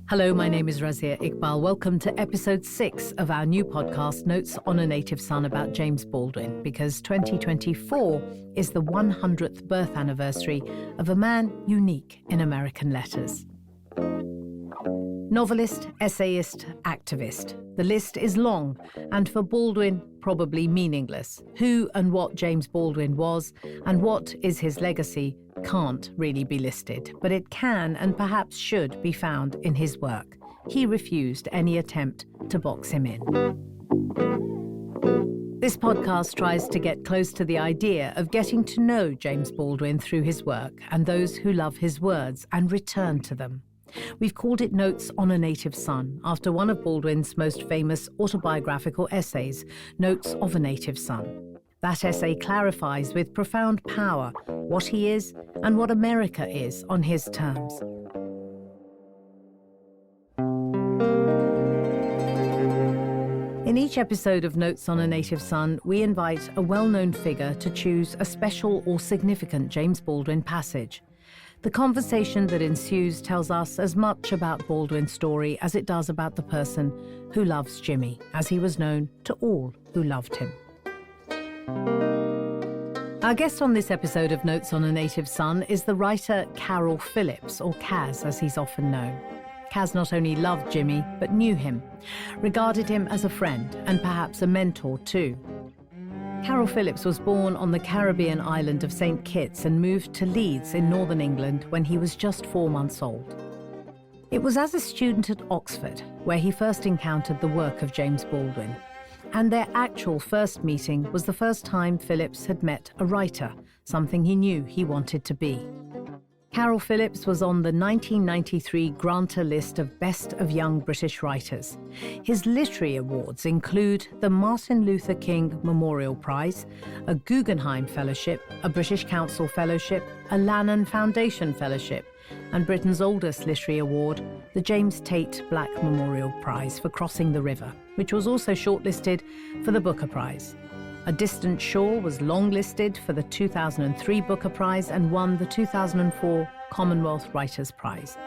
Hello, my name is Razia Iqbal. Welcome to episode 6 of our new podcast, Notes on a Native Son, about James Baldwin, because 2024 is the 100th birth anniversary of a man unique in American letters. Novelist, essayist, activist. The list is long, and for Baldwin, probably meaningless. Who and what James Baldwin was, and what is his legacy, can't really be listed, but it can and perhaps should be found in his work. He refused any attempt to box him in. This podcast tries to get close to the idea of getting to know James Baldwin through his work and those who love his words and return to them. We've called it Notes on a Native Son, after one of Baldwin's most famous autobiographical essays, Notes of a Native Son. That essay clarifies with profound power what he is and what America is on his terms. In each episode of Notes on a Native Son, we invite a well-known figure to choose a special or significant James Baldwin passage. The conversation that ensues tells us as much about Baldwin's story as it does about the person who loves Jimmy, as he was known to all who loved him. Our guest on this episode of Notes on a Native Son is the writer Caryl Phillips, or Kaz as he's often known. Kaz not only loved Jimmy, but knew him, regarded him as a friend and perhaps a mentor too. Caryl Phillips was born on the Caribbean island of St. Kitts and moved to Leeds in northern England when he was just 4 months old. It was as a student at Oxford where he first encountered the work of James Baldwin. And their actual first meeting was the first time Phillips had met a writer, something he knew he wanted to be. Caryl Phillips was on the 1993 Granta list of Best of Young British Writers. His literary awards include the Martin Luther King Memorial Prize, a Guggenheim Fellowship, a British Council Fellowship, a Lannan Foundation Fellowship, and Britain's oldest literary award, the James Tate Black Memorial Prize for Crossing the River, which was also shortlisted for the Booker Prize. A Distant Shore was longlisted for the 2003 Booker Prize and won the 2004 Commonwealth Writers' Prize.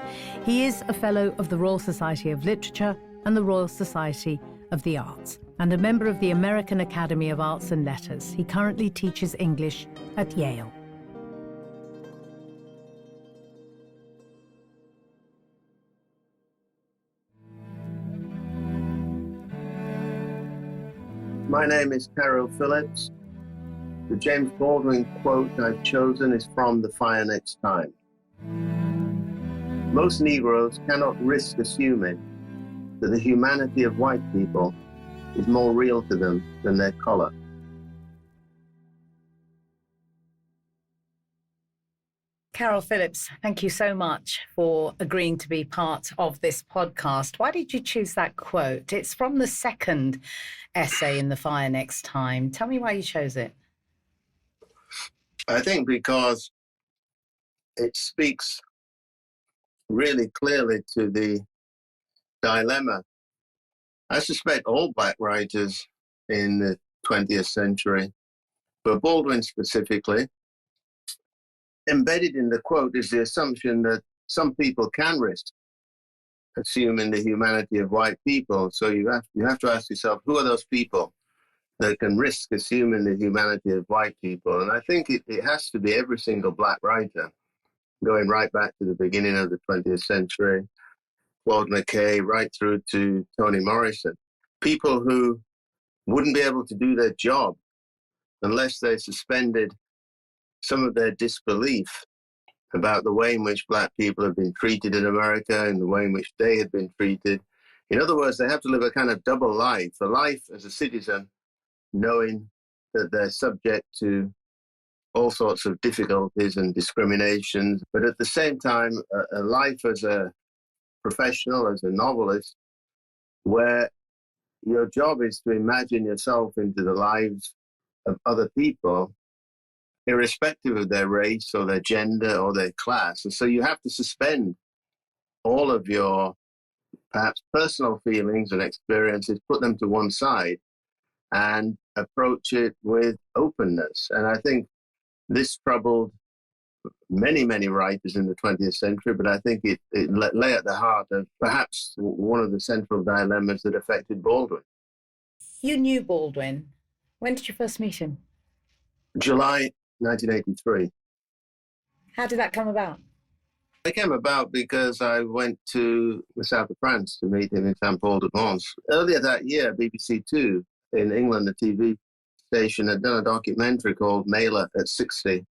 He is a Fellow of the Royal Society of Literature and the Royal Society of the Arts, and a member of the American Academy of Arts and Letters. He currently teaches English at Yale. My name is Caryl Phillips. The James Baldwin quote I've chosen is from The Fire Next Time. Most Negroes cannot risk assuming that the humanity of white people is more real to them than their color. Caryl Phillips, thank you so much for agreeing to be part of this podcast. Why did you choose that quote? It's from the second essay in The Fire Next Time. Tell me why you chose it. I think because it speaks really clearly to the dilemma. I suspect all black writers in the 20th century, but Baldwin specifically, embedded in the quote is the assumption that some people can risk assuming the humanity of white people. So you have to ask yourself, who are those people that can risk assuming the humanity of white people? And I think it has to be every single black writer, going right back to the beginning of the 20th century, Claude McKay, right through to Toni Morrison. People who wouldn't be able to do their job unless they suspended some of their disbelief about the way in which black people have been treated in America and the way in which they had been treated. In other words, they have to live a kind of double life, a life as a citizen, knowing that they're subject to all sorts of difficulties and discriminations, but at the same time, a life as a professional, as a novelist, where your job is to imagine yourself into the lives of other people, irrespective of their race or their gender or their class. And so you have to suspend all of your perhaps personal feelings and experiences, put them to one side and approach it with openness. And I think this troubled many, many writers in the 20th century, but I think it lay at the heart of perhaps one of the central dilemmas that affected Baldwin. You knew Baldwin. When did you first meet him? July 1983. How did that come about? It came about because I went to the south of France to meet him in Saint-Paul-de-Vence. Earlier that year, BBC Two in England, the TV station, had done a documentary called Mailer at 60,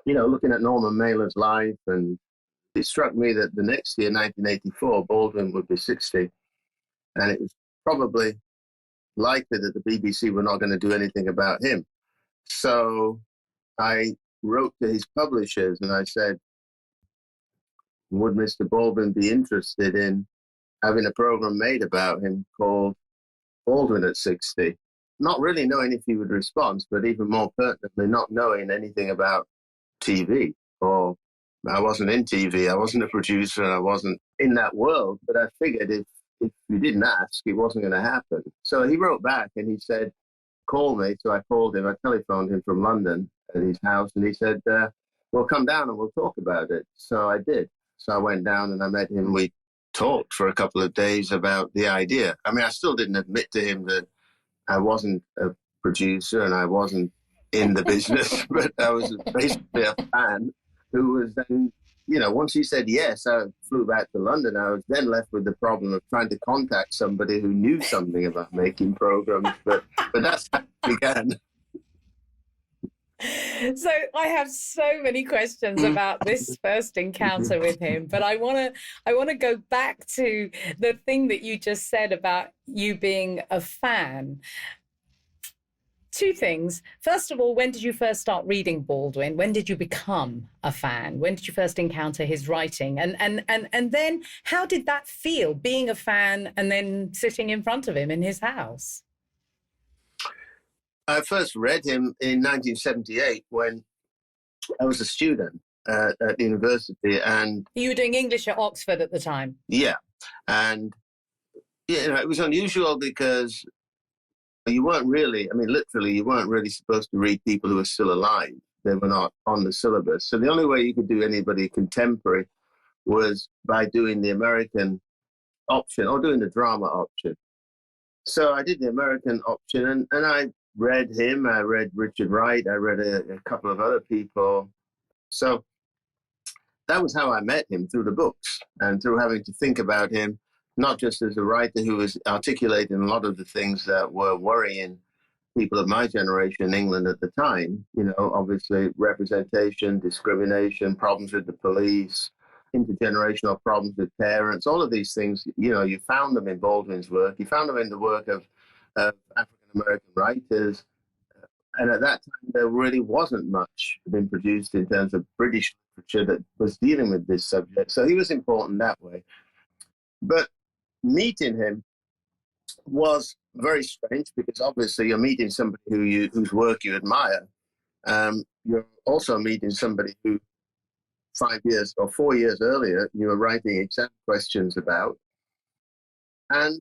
looking at Norman Mailer's life. And it struck me that the next year, 1984, Baldwin would be 60. And it was probably likely that the BBC were not going to do anything about him. So I wrote to his publishers and I said, would Mr. Baldwin be interested in having a program made about him called Baldwin at 60? Not really knowing if he would respond, but even more pertinently, not knowing anything about TV. Or I wasn't in TV, I wasn't a producer, and I wasn't in that world. But I figured if you didn't ask, it wasn't going to happen. So he wrote back and he said, call me. So I called him, I telephoned him from London at his house, and he said, well, come down and we'll talk about it. So I did. So I went down and I met him. We talked for a couple of days about the idea. I mean, I still didn't admit to him that I wasn't a producer and I wasn't in the business, but I was basically a fan who was then, once he said yes, I flew back to London. I was then left with the problem of trying to contact somebody who knew something about making programs, but that's how it began. So I have so many questions about this first encounter with him, but I want to go back to the thing that you just said about you being a fan. Two things. First of all, when did you first start reading Baldwin? When did you become a fan? When did you first encounter his writing? And then how did that feel, being a fan and then sitting in front of him in his house? I first read him in 1978 when I was a student at university. And you were doing English at Oxford at the time? Yeah. And it was unusual because you weren't really, literally, you weren't really supposed to read people who were still alive. They were not on the syllabus. So the only way you could do anybody contemporary was by doing the American option or doing the drama option. So I did the American option and I read him. I read Richard Wright. I read a couple of other people. So that was how I met him, through the books and through having to think about him, not just as a writer who was articulating a lot of the things that were worrying people of my generation in England at the time, obviously representation, discrimination, problems with the police, intergenerational problems with parents, all of these things, you found them in Baldwin's work. You found them in the work of African-American writers. And at that time, there really wasn't much been produced in terms of British literature that was dealing with this subject. So he was important that way. But meeting him was very strange because obviously you're meeting somebody whose work you admire. You're also meeting somebody who 5 years or 4 years earlier you were writing exam questions about. And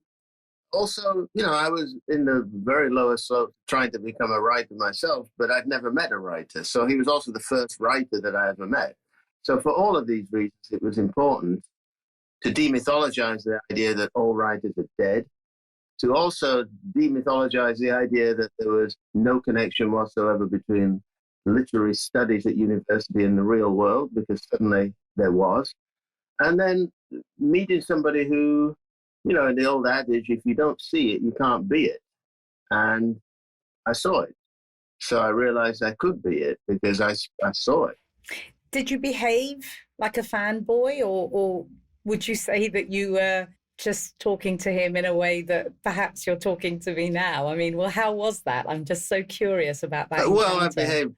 also, I was in the very lowest slope trying to become a writer myself, but I'd never met a writer. So he was also the first writer that I ever met. So for all of these reasons, it was important to demythologize the idea that all writers are dead, to also demythologize the idea that there was no connection whatsoever between literary studies at university and the real world, because suddenly there was. And then meeting somebody who, in the old adage, if you don't see it, you can't be it. And I saw it. So I realized I could be it because I saw it. Did you behave like a fanboy, or would you say that you were just talking to him in a way that perhaps you're talking to me now? How was that? I'm just so curious about that. Well, I behaved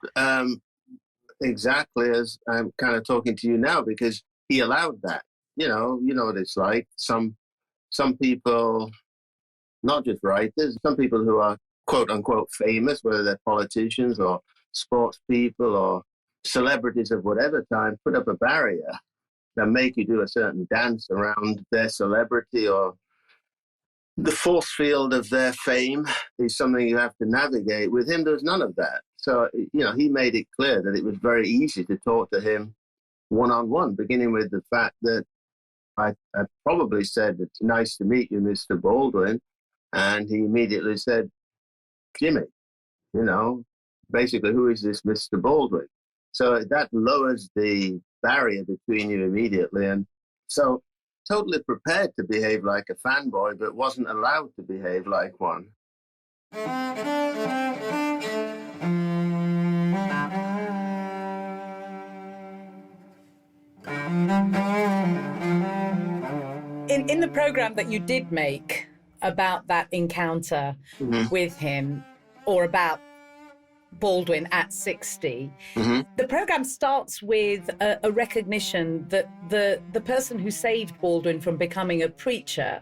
exactly as I'm kind of talking to you now, because he allowed that. You know what it's like. Some people, not just writers, some people who are quote unquote famous, whether they're politicians or sports people or celebrities of whatever time, put up a barrier that make you do a certain dance around their celebrity, or the force field of their fame is something you have to navigate. With him, there's none of that. So, he made it clear that it was very easy to talk to him one-on-one, beginning with the fact that I probably said, "It's nice to meet you, Mr. Baldwin." And he immediately said, "Jimmy, basically, who is this Mr. Baldwin?" So that lowers the barrier between you immediately. And so totally prepared to behave like a fanboy, but wasn't allowed to behave like one. In the program that you did make about that encounter with him, or about Baldwin at 60, the program starts with a recognition that the person who saved Baldwin from becoming a preacher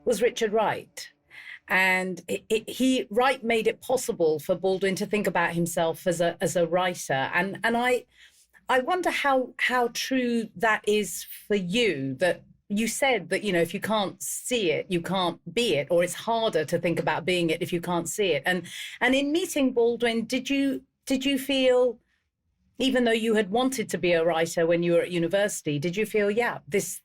was Richard Wright. And Wright made it possible for Baldwin to think about himself as a writer. And I wonder how true that is for you, that you said that, if you can't see it, you can't be it, or it's harder to think about being it if you can't see it. And in meeting Baldwin, did you feel, even though you had wanted to be a writer when you were at university, did you feel, yeah, this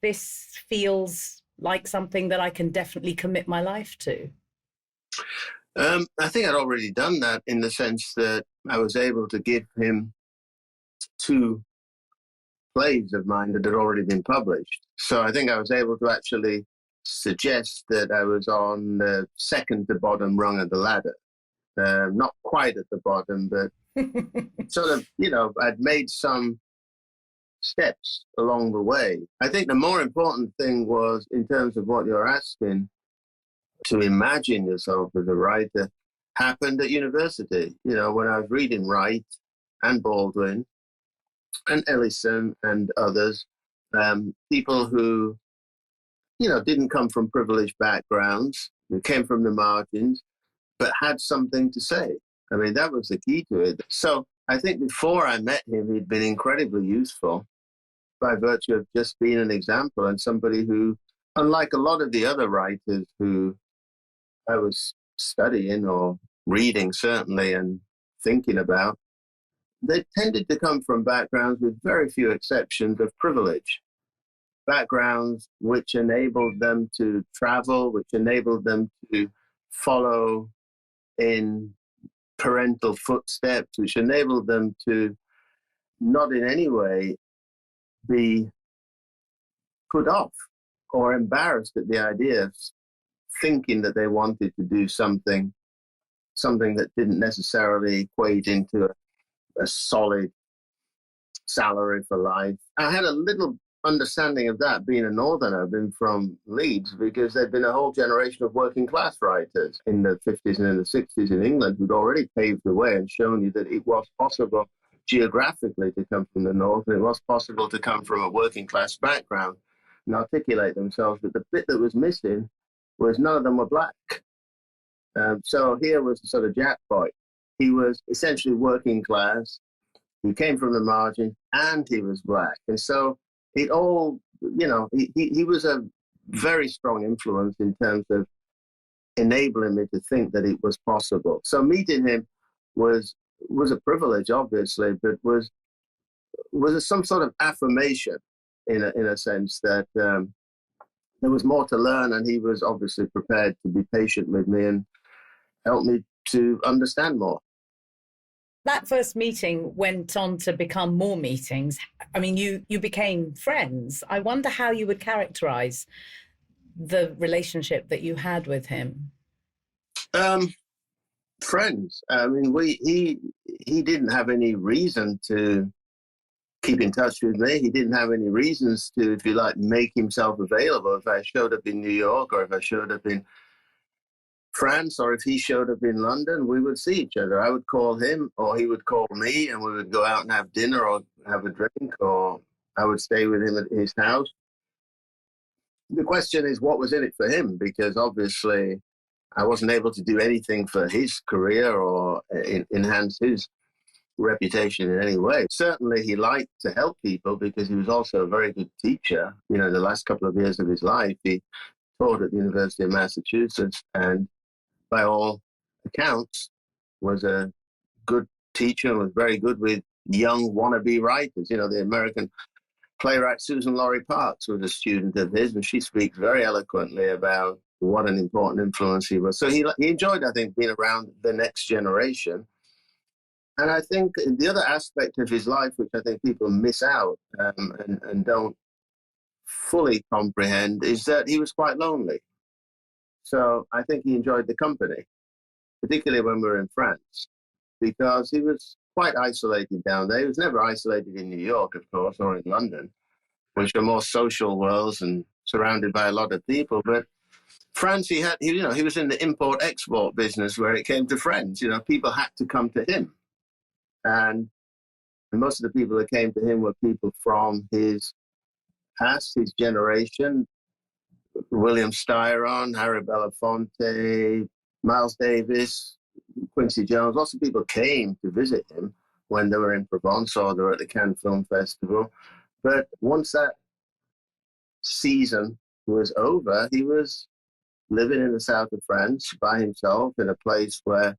feels like something that I can definitely commit my life to? I think I'd already done that, in the sense that I was able to give him 2 plays of mine that had already been published. So I think I was able to actually suggest that I was on the second to bottom rung of the ladder. Not quite at the bottom, but sort of, I'd made some steps along the way. I think the more important thing was, in terms of what you're asking, to imagine yourself as a writer, happened at university. When I was reading Wright and Baldwin and Ellison and others, people who, didn't come from privileged backgrounds, who came from the margins, but had something to say. I mean, that was the key to it. So I think before I met him, he'd been incredibly useful by virtue of just being an example, and somebody who, unlike a lot of the other writers who I was studying or reading, certainly, and thinking about, they tended to come from backgrounds, with very few exceptions, of privilege. Backgrounds which enabled them to travel, which enabled them to follow in parental footsteps, which enabled them to not in any way be put off or embarrassed at the idea of thinking that they wanted to do something that didn't necessarily equate into a solid salary for life. I had a little understanding of that, being a northerner, being from Leeds, because there'd been a whole generation of working class writers in the 50s and in the 60s in England who'd already paved the way and shown you that it was possible geographically to come from the north, and it was possible to come from a working class background and articulate themselves. But the bit that was missing was none of them were black. So here was the sort of jackpot. He was essentially working class, he came from the margin, and he was black. And so it all, he was a very strong influence in terms of enabling me to think that it was possible. So meeting him was a privilege, obviously, but was some sort of affirmation in a sense that there was more to learn, and he was obviously prepared to be patient with me and help me to understand more. That first meeting went on to become more meetings. I mean, you became friends. I wonder how you would characterize the relationship that you had with him. Friends. I mean, he didn't have any reason to keep in touch with me. He didn't have any reasons to, if you like, make himself available. If I showed up in New York, or if I showed up in France, or if he showed up in London, we would see each other. I would call him, or he would call me, and we would go out and have dinner or have a drink, or I would stay with him at his house. The question is, what was in it for him? Because obviously I wasn't able to do anything for his career or enhance his reputation in any way. Certainly he liked to help people, because he was also a very good teacher. The last couple of years of his life, he taught at the University of Massachusetts, and by all accounts was a good teacher and was very good with young wannabe writers. You know, the American playwright Susan Laurie Parks was a student of his, and she speaks very eloquently about what an important influence he was. So he enjoyed, I think, being around the next generation. And I think the other aspect of his life, which I think people miss out and don't fully comprehend, is that he was quite lonely. So I think he enjoyed the company, particularly when we were in France, because he was quite isolated down there. He was never isolated in New York, of course, or in London, which are more social worlds and surrounded by a lot of people. But France, he was in the import-export business where it came to friends. You know, people had to come to him. And most of the people that came to him were people from his past, his generation. William Styron, Harry Belafonte, Miles Davis, Quincy Jones. Lots of people came to visit him when they were in Provence or they were at the Cannes Film Festival. But once that season was over, he was living in the south of France by himself in a place where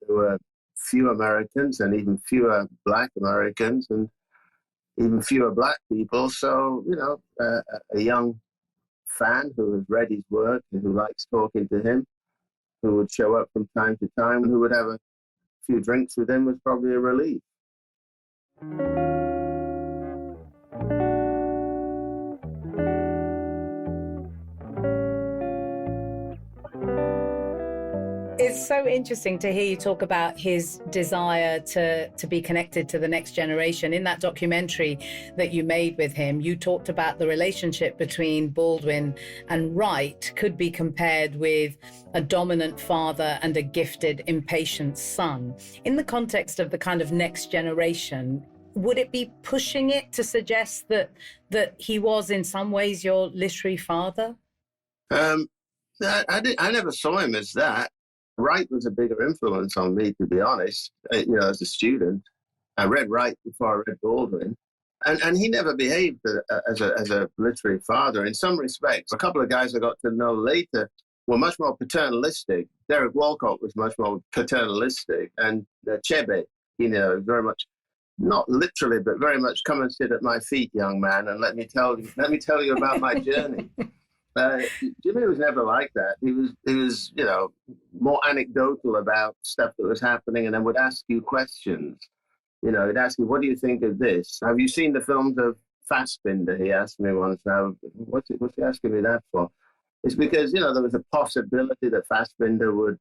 there were few Americans and even fewer Black Americans and even fewer Black people. So, you know, a young fan who has read his work and who likes talking to him, who would show up from time to time, who would have a few drinks with him, was probably a relief. It's so interesting to hear you talk about his desire to be connected to the next generation. In that documentary that you made with him, you talked about the relationship between Baldwin and Wright could be compared with a dominant father and a gifted, impatient son. In the context of the kind of next generation, would it be pushing it to suggest that he was in some ways your literary father? I never saw him as that. Wright was a bigger influence on me, to be honest. You know, as a student, I read Wright before I read Baldwin, and he never behaved as a literary father. In some respects, a couple of guys I got to know later were much more paternalistic. Derek Walcott was much more paternalistic, and Chebe, you know, very much, not literally, but very much, come and sit at my feet, young man, and let me tell you about my journey. Jimmy was never like that. He was, you know, more anecdotal about stuff that was happening, and then would ask you questions. You know, he'd ask you, "What do you think of this? Have you seen the films of Fassbinder?" He asked me once. Now, what's he asking me that for? It's because, you know, there was a possibility that Fassbinder would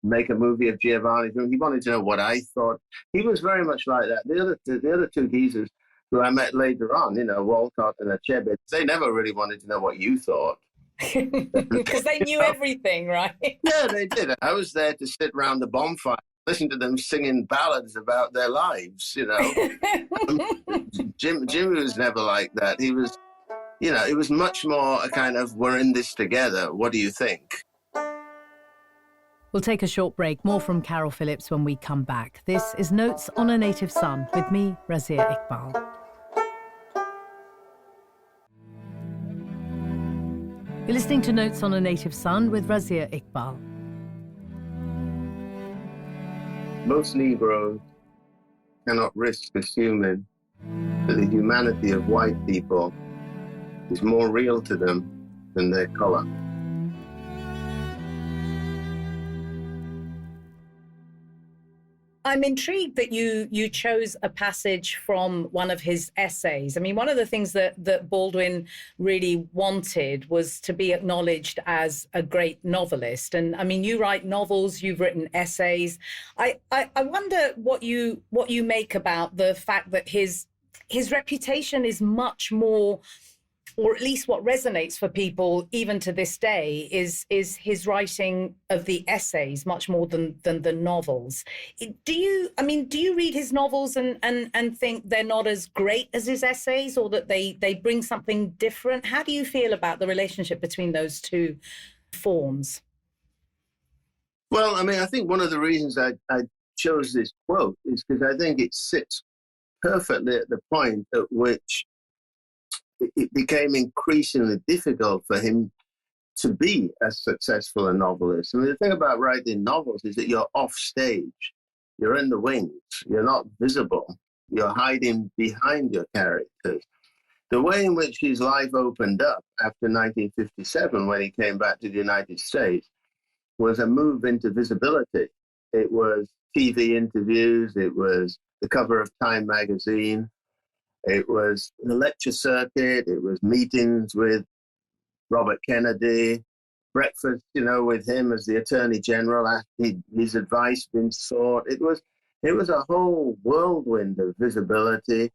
make a movie of Giovanni's. He wanted to know what I thought. He was very much like that. The other two geezers who I met later on, you know, Walcott and Achebe, they never really wanted to know what you thought. Because they knew everything, right? Yeah, they did. I was there to sit around the bonfire, listen to them singing ballads about their lives, you know. Jimmy was never like that. He was, you know, it was much more a kind of, we're in this together. What do you think? We'll take a short break. More from Caryl Phillips when we come back. This is Notes on a Native Son with me, Razia Iqbal. You're listening to Notes on a Native Son with Razia Iqbal. Most Negroes cannot risk assuming that the humanity of white people is more real to them than their color. I'm intrigued that you chose a passage from one of his essays. I mean, one of the things that Baldwin really wanted was to be acknowledged as a great novelist. And I mean, you write novels, you've written essays. I wonder what you make about the fact that his reputation is much more, or at least what resonates for people even to this day is his writing of the essays much more than the novels. Do you read his novels and think they're not as great as his essays, or that they bring something different? How do you feel about the relationship between those two forms? Well, I mean, I think one of the reasons I chose this quote is because I think it sits perfectly at the point at which it became increasingly difficult for him to be as successful a novelist. I mean, the thing about writing novels is that you're off stage. You're in the wings. You're not visible. You're hiding behind your characters. The way in which his life opened up after 1957, when he came back to the United States, was a move into visibility. It was TV interviews. It was the cover of Time magazine. It was the lecture circuit. It was meetings with Robert Kennedy, breakfast, with him as the Attorney General, his advice being sought. It was a whole whirlwind of visibility.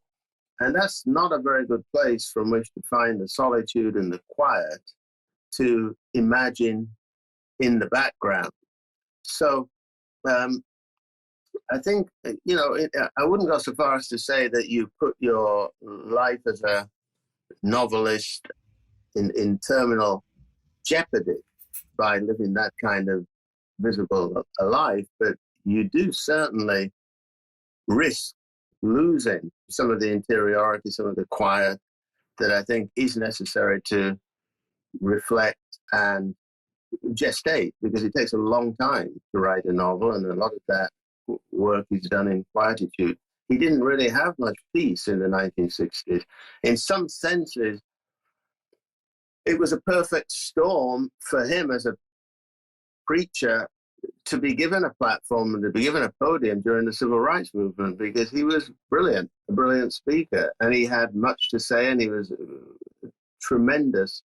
And that's not a very good place from which to find the solitude and the quiet to imagine in the background. So I think, I wouldn't go so far as to say that you put your life as a novelist in terminal jeopardy by living that kind of visible a life, but you do certainly risk losing some of the interiority, some of the quiet that I think is necessary to reflect and gestate, because it takes a long time to write a novel, and a lot of that work is done in quietude. He didn't really have much peace in the 1960s. In some senses, it was a perfect storm for him as a preacher to be given a platform and to be given a podium during the civil rights movement, because he was brilliant, a brilliant speaker, and he had much to say, and he was a tremendous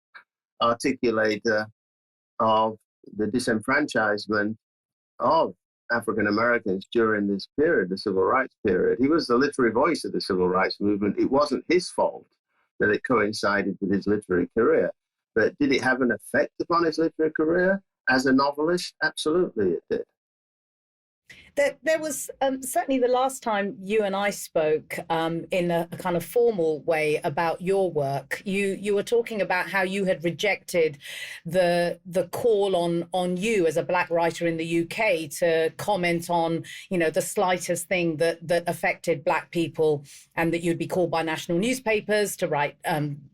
articulator of the disenfranchisement of African Americans during this period, the civil rights period. He was the literary voice of the civil rights movement. It wasn't his fault that it coincided with his literary career. But did it have an effect upon his literary career as a novelist? Absolutely it did. There was certainly the last time you and I spoke in a kind of formal way about your work. You were talking about how you had rejected the call on you as a Black writer in the UK to comment on, the slightest thing that affected Black people, and that you'd be called by national newspapers to write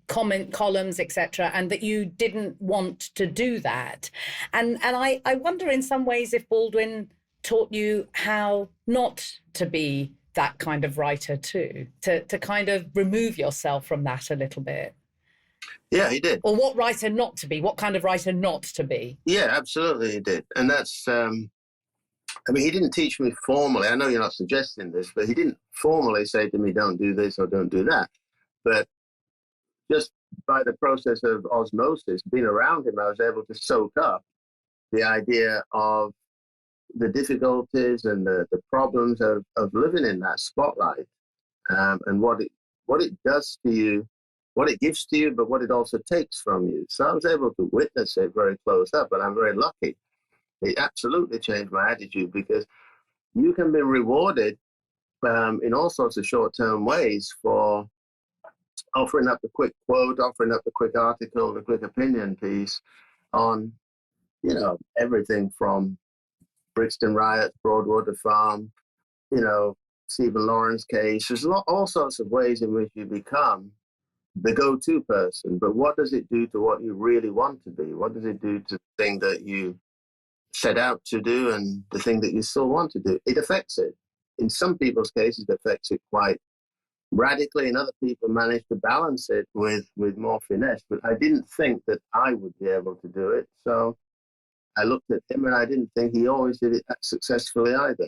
comment columns, etc., and that you didn't want to do that. And I wonder in some ways if Baldwin taught you how not to be that kind of writer too, to kind of remove yourself from that a little bit. Yeah, he did. Or what writer not to be, what kind of writer not to be. Yeah, absolutely he did. And that's, he didn't teach me formally. I know you're not suggesting this, but he didn't formally say to me, don't do this or don't do that. But just by the process of osmosis, being around him, I was able to soak up the idea of the difficulties and the problems of living in that spotlight, and what it does to you, what it gives to you, but what it also takes from you. So I was able to witness it very close up, and I'm very lucky. It absolutely changed my attitude, because you can be rewarded in all sorts of short-term ways for offering up the quick quote, offering up the quick article, the quick opinion piece on, everything from Brixton riots, Broadwater Farm, Stephen Lawrence case. There's all sorts of ways in which you become the go-to person. But what does it do to what you really want to be? What does it do to the thing that you set out to do and the thing that you still want to do? It affects it. In some people's cases, it affects it quite radically, and other people manage to balance it with more finesse. But I didn't think that I would be able to do it. So I looked at him, and I didn't think he always did it that successfully either.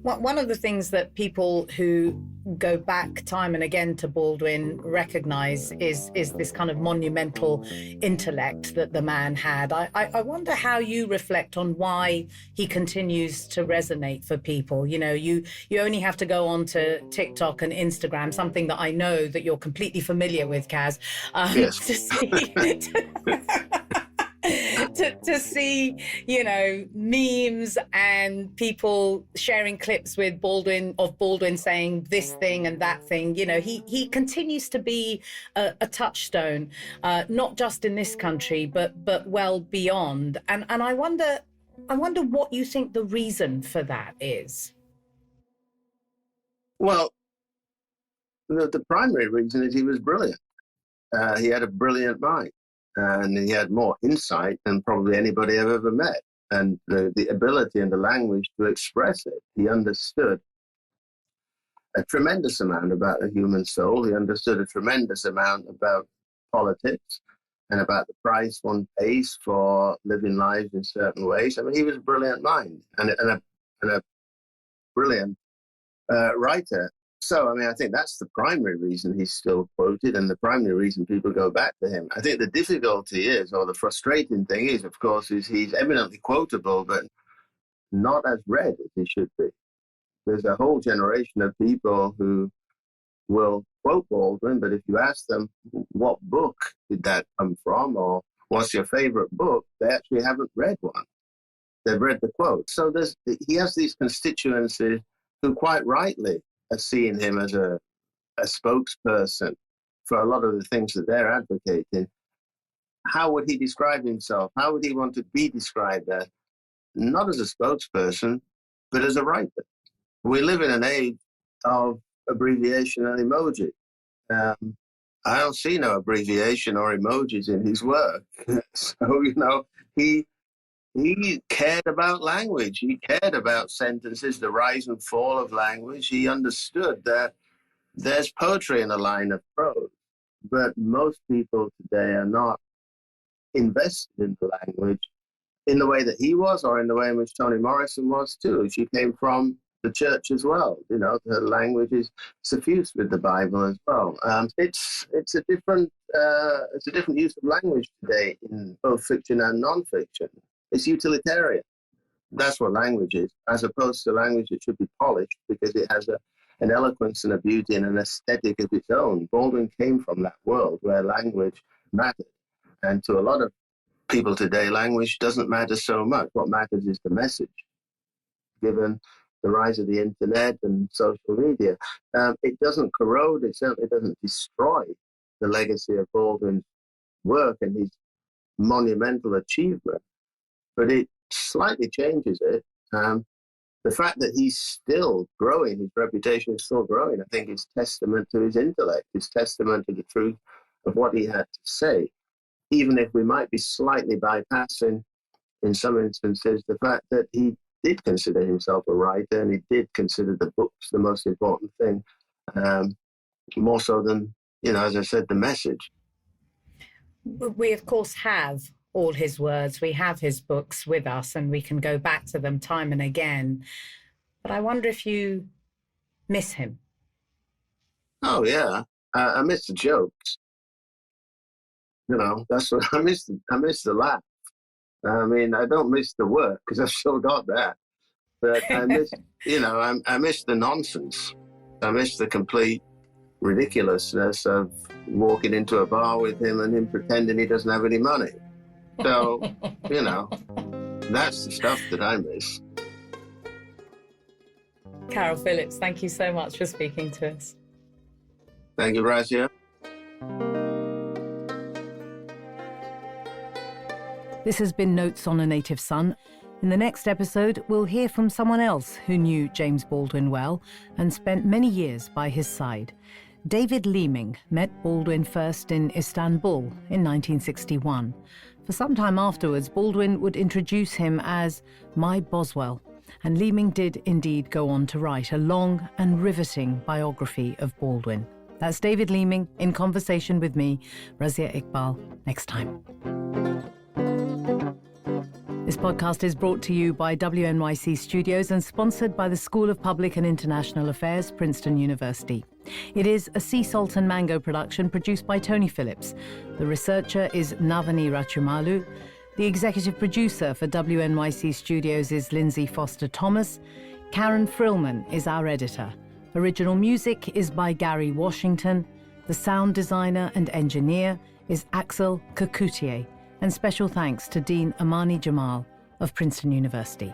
One of the things that people who go back time and again to Baldwin recognize is this kind of monumental intellect that the man had. I wonder how you reflect on why he continues to resonate for people. You only have to go on to TikTok and Instagram, something that I know that you're completely familiar with, Kaz, Yes. to see to see, memes and people sharing clips with Baldwin saying this thing and that thing. He continues to be a touchstone, not just in this country, but well beyond. And I wonder what you think the reason for that is. Well, the primary reason is he was brilliant. he had a brilliant mind, and he had more insight than probably anybody I've ever met. And the ability and the language to express it. He understood a tremendous amount about the human soul. He understood a tremendous amount about politics and about the price one pays for living lives in certain ways. I mean, he was a brilliant mind and a brilliant writer. So, I mean, I think that's the primary reason he's still quoted and the primary reason people go back to him. I think the difficulty is, or the frustrating thing is, of course, is he's eminently quotable, but not as read as he should be. There's a whole generation of people who will quote Baldwin, but if you ask them what book did that come from or what's your favorite book, they actually haven't read one. They've read the quote. So he has these constituencies who quite rightly are seeing him as a spokesperson for a lot of the things that they're advocating. How would he describe himself? How would he want to be described as? Not as a spokesperson, but as a writer. We live in an age of abbreviation and emoji. I don't see no abbreviation or emojis in his work. So, he cared about language. He cared about sentences, the rise and fall of language. He understood that there's poetry in a line of prose, but most people today are not invested in the language in the way that he was, or in the way in which Toni Morrison was too. She came from the church as well. The language is suffused with the Bible as well. It's a different use of language today in both fiction and non-fiction. It's utilitarian. That's what language is, as opposed to language that should be polished because it has an eloquence and a beauty and an aesthetic of its own. Baldwin came from that world where language mattered. And to a lot of people today, language doesn't matter so much. What matters is the message. Given the rise of the internet and social media, it doesn't corrode, it certainly doesn't destroy the legacy of Baldwin's work and his monumental achievement, but it slightly changes it. The fact that he's still growing, his reputation is still growing, I think is testament to his intellect, is testament to the truth of what he had to say, even if we might be slightly bypassing, in some instances, the fact that he did consider himself a writer and he did consider the books the most important thing, more so than, as I said, the message. We, of course, have all his words. We have his books with us and we can go back to them time and again. But I wonder if you miss him. Oh, yeah. I miss the jokes. That's what I miss. I miss the laugh. I mean, I don't miss the work because I've still got that. But I miss, I miss the nonsense. I miss the complete ridiculousness of walking into a bar with him and him pretending he doesn't have any money. So, that's the stuff that I miss. Caryl Phillips, thank you so much for speaking to us. Thank you, Razia. This has been Notes on a Native Son. In the next episode, we'll hear from someone else who knew James Baldwin well and spent many years by his side. David Leeming met Baldwin first in Istanbul in 1961. For some time afterwards, Baldwin would introduce him as my Boswell, and Leeming did indeed go on to write a long and riveting biography of Baldwin. That's David Leeming in conversation with me, Razia Iqbal, next time. This podcast is brought to you by WNYC Studios and sponsored by the School of Public and International Affairs, Princeton University. It is a Sea Salt and Mango production produced by Tony Phillips. The researcher is Navani Rachumalu. The executive producer for WNYC Studios is Lindsay Foster-Thomas. Karen Frillman is our editor. Original music is by Gary Washington. The sound designer and engineer is Axel Kakoutié. And special thanks to Dean Amani Jamal of Princeton University.